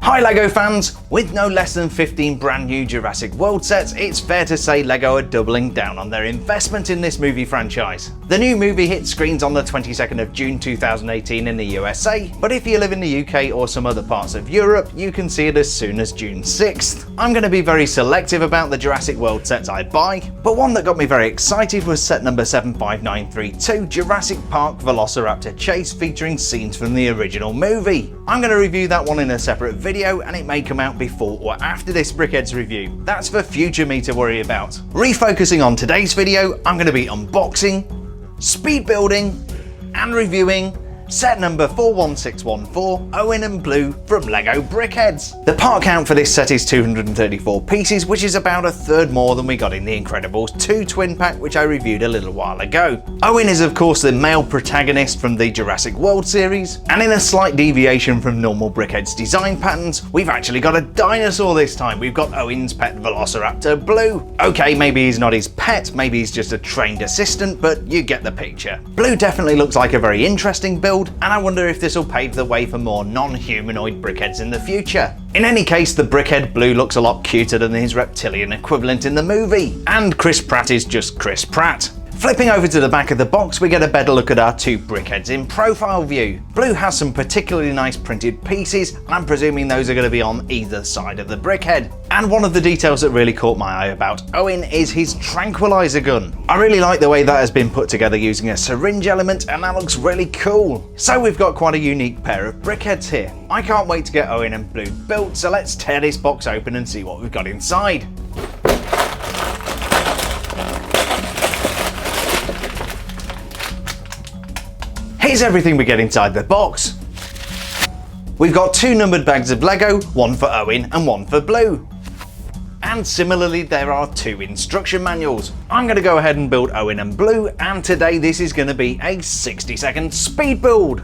Hi LEGO fans! With no less than 15 brand new Jurassic World sets, it's fair to say LEGO are doubling down on their investment in this movie franchise. The new movie hit screens on the 22nd of June 2018 in the USA, but if you live in the UK or some other parts of Europe, you can see it as soon as June 6th. I'm going to be very selective about the Jurassic World sets I buy, but one that got me very excited was set number 75932, Jurassic Park Velociraptor Chase, featuring scenes from the original movie. I'm going to review that one in a separate video, and it may come out before or after this Brickheadz review. That's for future me to worry about. Refocusing on today's video, I'm going to be unboxing, speed building, and reviewing set number 41614, Owen and Blue from LEGO Brickheadz. The part count for this set is 234 pieces, which is about a third more than we got in the Incredibles 2 twin pack, which I reviewed a little while ago. Owen is of course the male protagonist from the Jurassic World series, and in a slight deviation from normal Brickheadz design patterns, we've actually got a dinosaur this time. We've got Owen's pet Velociraptor Blue. Okay, maybe he's not his pet, maybe he's just a trained assistant, but you get the picture. Blue definitely looks like a very interesting build, and I wonder if this will pave the way for more non-humanoid Brickheadz in the future. In any case, the Brickhead Blue looks a lot cuter than his reptilian equivalent in the movie, and Chris Pratt is just Chris Pratt. Flipping over to the back of the box, we get a better look at our two Brickheadz in profile view. Blue has some particularly nice printed pieces, and I'm presuming those are going to be on either side of the Brickhead. And one of the details that really caught my eye about Owen is his tranquilizer gun. I really like the way that has been put together using a syringe element, and that looks really cool. So we've got quite a unique pair of Brickheadz here. I can't wait to get Owen and Blue built, so let's tear this box open and see what we've got inside. Here's everything we get inside the box. We've got two numbered bags of Lego, one for Owen and one for Blue. And similarly, there are two instruction manuals. I'm going to go ahead and build Owen and Blue, and today this is going to be a 60-second speed build.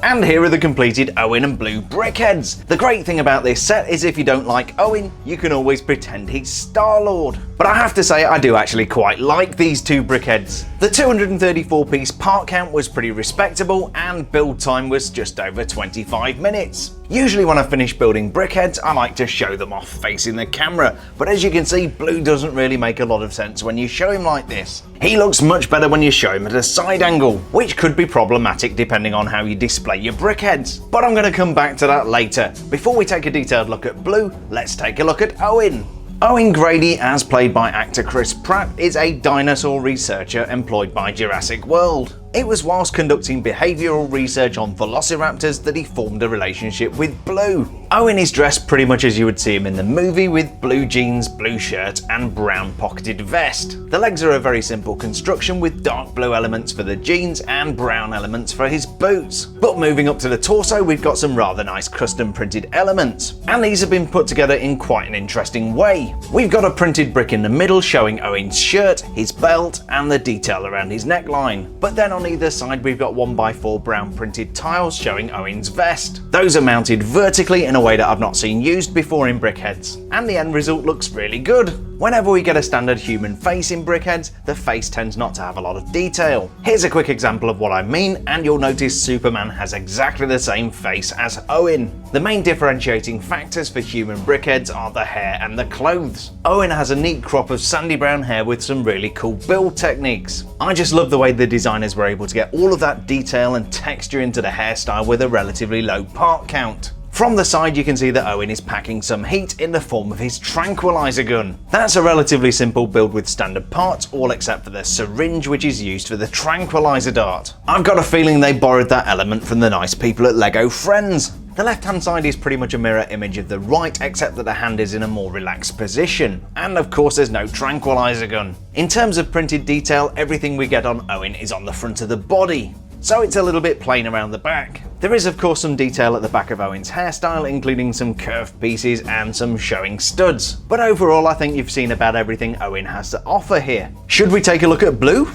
And here are the completed Owen and Blue Brickheadz. The great thing about this set is if you don't like Owen, you can always pretend he's Star-Lord. But I have to say, I do actually quite like these two Brickheadz. The 234 piece part count was pretty respectable, and build time was just over 25 minutes. Usually when I finish building Brickheadz, I like to show them off facing the camera, but as you can see, Blue doesn't really make a lot of sense when you show him like this. He looks much better when you show him at a side angle, which could be problematic depending on how you display your Brickheadz. But I'm going to come back to that later. Before we take a detailed look at Blue, let's take a look at Owen. Owen Grady, as played by actor Chris Pratt, is a dinosaur researcher employed by Jurassic World. It was whilst conducting behavioural research on velociraptors that he formed a relationship with Blue. Owen is dressed pretty much as you would see him in the movie, with blue jeans, blue shirt and brown pocketed vest. The legs are a very simple construction with dark blue elements for the jeans and brown elements for his boots. But moving up to the torso, we've got some rather nice custom printed elements, and these have been put together in quite an interesting way. We've got a printed brick in the middle showing Owen's shirt, his belt and the detail around his neckline. But then on either side we've got 1x4 brown printed tiles showing Owen's vest. Those are mounted vertically in a way that I've not seen used before in Brickheadz, and the end result looks really good. Whenever we get a standard human face in Brickheadz, the face tends not to have a lot of detail. Here's a quick example of what I mean, and you'll notice Superman has exactly the same face as Owen. The main differentiating factors for human Brickheadz are the hair and the clothes. Owen has a neat crop of sandy brown hair with some really cool build techniques. I just love the way the designers were able to get all of that detail and texture into the hairstyle with a relatively low part count. From the side you can see that Owen is packing some heat in the form of his tranquilizer gun. That's a relatively simple build with standard parts, all except for the syringe which is used for the tranquilizer dart. I've got a feeling they borrowed that element from the nice people at LEGO Friends. The left hand side is pretty much a mirror image of the right, except that the hand is in a more relaxed position. And of course there's no tranquilizer gun. In terms of printed detail, everything we get on Owen is on the front of the body, so it's a little bit plain around the back. There is of course some detail at the back of Owen's hairstyle, including some curved pieces and some showing studs. But overall I think you've seen about everything Owen has to offer here. Should we take a look at Blue?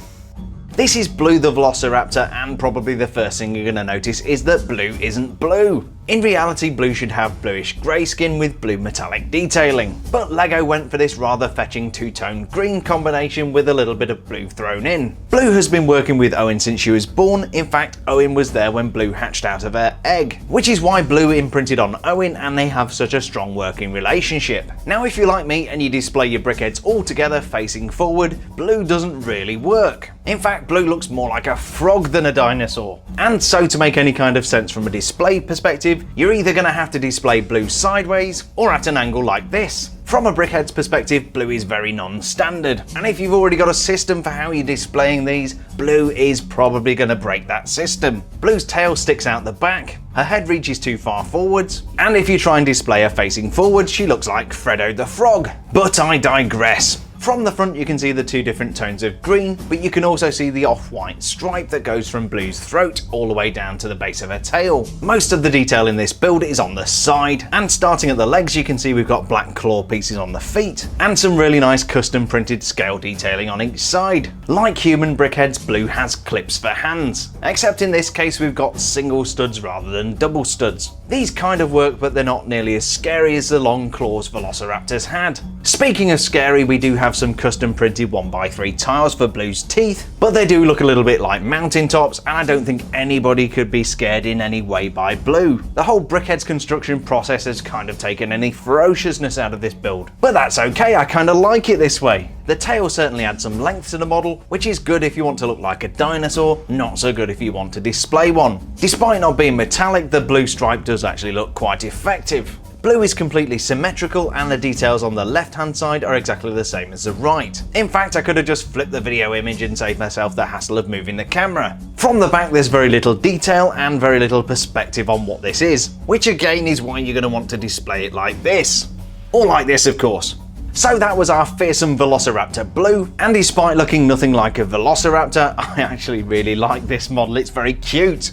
This is Blue the Velociraptor, and probably the first thing you're going to notice is that Blue isn't blue. In reality, Blue should have bluish grey skin with blue metallic detailing, but LEGO went for this rather fetching two-tone green combination with a little bit of blue thrown in. Blue has been working with Owen since she was born. In fact, Owen was there when Blue hatched out of her egg, which is why Blue imprinted on Owen and they have such a strong working relationship. Now if you're like me and you display your brickheads all together facing forward, Blue doesn't really work. In fact, Blue looks more like a frog than a dinosaur. And so to make any kind of sense from a display perspective, you're either going to have to display Blue sideways or at an angle like this. From a brickhead's perspective, Blue is very non-standard, and if you've already got a system for how you're displaying these, Blue is probably going to break that system. Blue's tail sticks out the back, her head reaches too far forwards, and if you try and display her facing forwards, she looks like Freddo the Frog. But I digress. From the front you can see the two different tones of green, but you can also see the off-white stripe that goes from Blue's throat all the way down to the base of her tail. Most of the detail in this build is on the side, and starting at the legs you can see we've got black claw pieces on the feet, and some really nice custom printed scale detailing on each side. Like human brickheads, Blue has clips for hands, except in this case we've got single studs rather than double studs. These kind of work, but they're not nearly as scary as the long claws Velociraptors had. Speaking of scary, we do have some custom printed 1x3 tiles for Blue's teeth, but they do look a little bit like mountaintops, and I don't think anybody could be scared in any way by Blue. The whole brickhead's construction process has kind of taken any ferociousness out of this build, but that's okay, I kind of like it this way. The tail certainly adds some length to the model, which is good if you want to look like a dinosaur, not so good if you want to display one. Despite not being metallic, the blue stripe does actually look quite effective. Blue is completely symmetrical, and the details on the left hand side are exactly the same as the right. In fact, I could have just flipped the video image and saved myself the hassle of moving the camera. From the back there's very little detail and very little perspective on what this is, which again is why you're going to want to display it like this. Or like this of course. So that was our fearsome Velociraptor Blue, and despite looking nothing like a Velociraptor, I actually really like this model, it's very cute.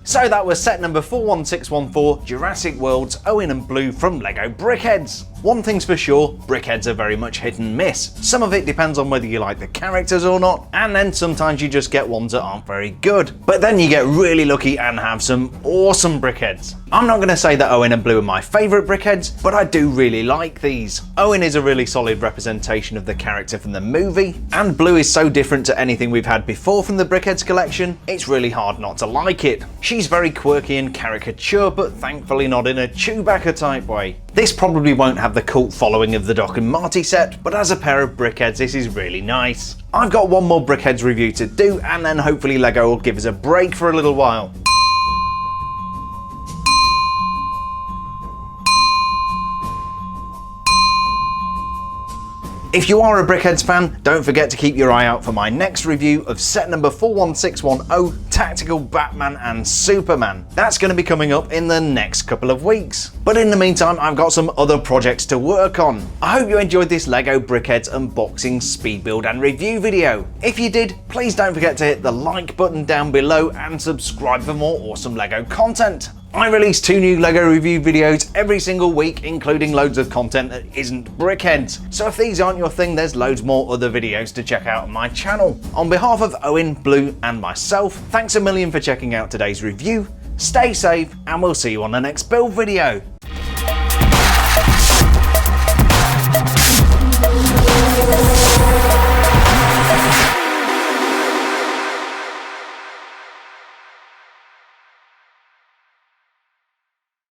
So that was set number 41614, Jurassic World's Owen and Blue from LEGO Brickheadz. One thing's for sure, brickheads are very much hit and miss. Some of it depends on whether you like the characters or not, and then sometimes you just get ones that aren't very good. But then you get really lucky and have some awesome brickheads. I'm not going to say that Owen and Blue are my favourite brickheads, but I do really like these. Owen is a really solid representation of the character from the movie, and Blue is so different to anything we've had before from the Brickheadz collection, it's really hard not to like it. She's very quirky and caricature, but thankfully not in a Chewbacca type way. This probably won't have the cult following of the Doc and Marty set, but as a pair of brickheads this is really nice. I've got one more Brickheadz review to do, and then hopefully LEGO will give us a break for a little while. If you are a Brickheadz fan, don't forget to keep your eye out for my next review of set number 41610, Tactical Batman and Superman. That's going to be coming up in the next couple of weeks. But in the meantime, I've got some other projects to work on. I hope you enjoyed this LEGO Brickheadz unboxing, speed build and review video. If you did, please don't forget to hit the like button down below and subscribe for more awesome LEGO content. I release 2 new LEGO review videos every single week, including loads of content that isn't Brickheadz. So if these aren't your thing, there's loads more other videos to check out on my channel. On behalf of Owen, Blue and myself, thanks a million for checking out today's review, stay safe and we'll see you on the next build video.